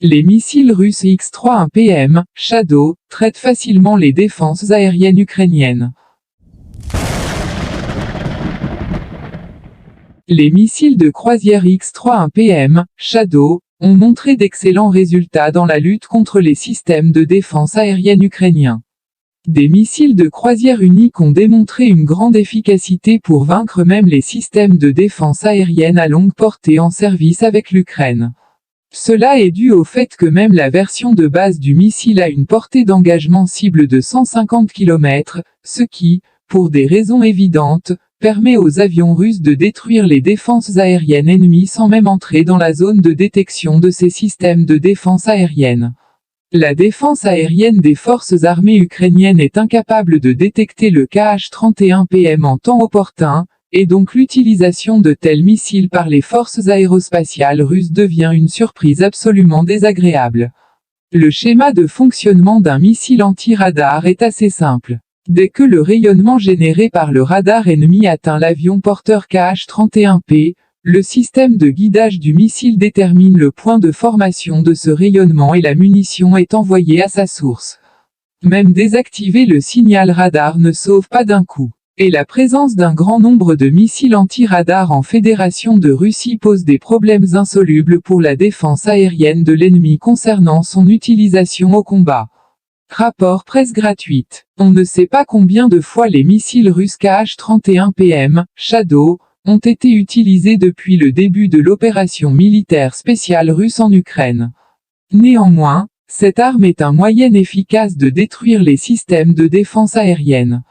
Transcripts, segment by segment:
Les missiles russes X-31PM, Shadow, traitent facilement les défenses aériennes ukrainiennes. Les missiles de croisière X-31PM, Shadow, ont montré d'excellents résultats dans la lutte contre les systèmes de défense aérienne ukrainiens. Des missiles de croisière uniques ont démontré une grande efficacité pour vaincre même les systèmes de défense aérienne à longue portée en service avec l'Ukraine. Cela est dû au fait que même la version de base du missile a une portée d'engagement cible de 150 km, ce qui, pour des raisons évidentes, permet aux avions russes de détruire les défenses aériennes ennemies sans même entrer dans la zone de détection de ces systèmes de défense aérienne. La défense aérienne des forces armées ukrainiennes est incapable de détecter le Kh-31PM en temps opportun, et donc l'utilisation de tels missiles par les forces aérospatiales russes devient une surprise absolument désagréable. Le schéma de fonctionnement d'un missile anti-radar est assez simple. Dès que le rayonnement généré par le radar ennemi atteint l'avion porteur Kh-31P, le système de guidage du missile détermine le point de formation de ce rayonnement et la munition est envoyée à sa source. Même désactiver le signal radar ne sauve pas d'un coup. Et la présence d'un grand nombre de missiles anti-radar en Fédération de Russie pose des problèmes insolubles pour la défense aérienne de l'ennemi concernant son utilisation au combat. Rapport presse gratuite. On ne sait pas combien de fois les missiles russes Kh-31PM, Shadow, ont été utilisés depuis le début de l'opération militaire spéciale russe en Ukraine. Néanmoins, cette arme est un moyen efficace de détruire les systèmes de défense aérienne.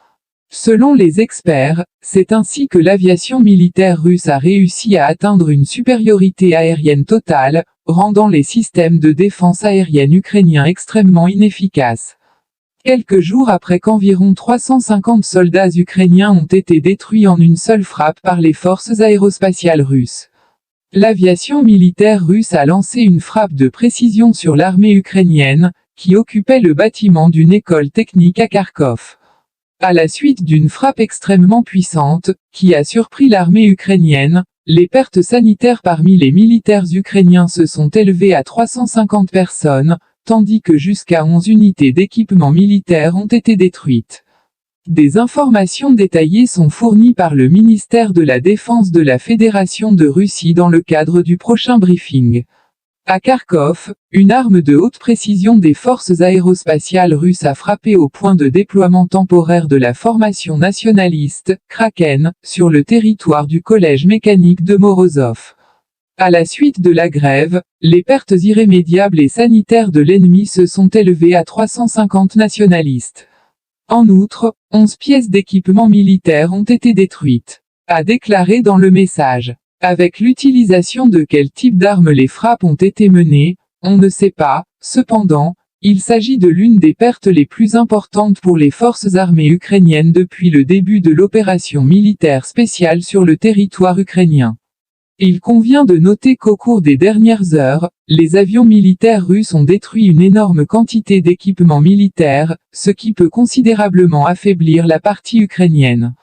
Selon les experts, c'est ainsi que l'aviation militaire russe a réussi à atteindre une supériorité aérienne totale, rendant les systèmes de défense aérienne ukrainiens extrêmement inefficaces. Quelques jours après qu'environ 350 soldats ukrainiens ont été détruits en une seule frappe par les forces aérospatiales russes. L'aviation militaire russe a lancé une frappe de précision sur l'armée ukrainienne, qui occupait le bâtiment d'une école technique à Kharkov. À la suite d'une frappe extrêmement puissante, qui a surpris l'armée ukrainienne, les pertes sanitaires parmi les militaires ukrainiens se sont élevées à 350 personnes, tandis que jusqu'à 11 unités d'équipement militaire ont été détruites. Des informations détaillées sont fournies par le ministère de la Défense de la Fédération de Russie dans le cadre du prochain briefing. À Kharkov, une arme de haute précision des forces aérospatiales russes a frappé au point de déploiement temporaire de la formation nationaliste, Kraken, sur le territoire du collège mécanique de Morozov. À la suite de la grève, les pertes irrémédiables et sanitaires de l'ennemi se sont élevées à 350 nationalistes. En outre, 11 pièces d'équipement militaire ont été détruites, a déclaré dans le message. Avec l'utilisation de quel type d'armes les frappes ont été menées, on ne sait pas. Cependant, il s'agit de l'une des pertes les plus importantes pour les forces armées ukrainiennes depuis le début de l'opération militaire spéciale sur le territoire ukrainien. Il convient de noter qu'au cours des dernières heures, les avions militaires russes ont détruit une énorme quantité d'équipements militaires, ce qui peut considérablement affaiblir la partie ukrainienne.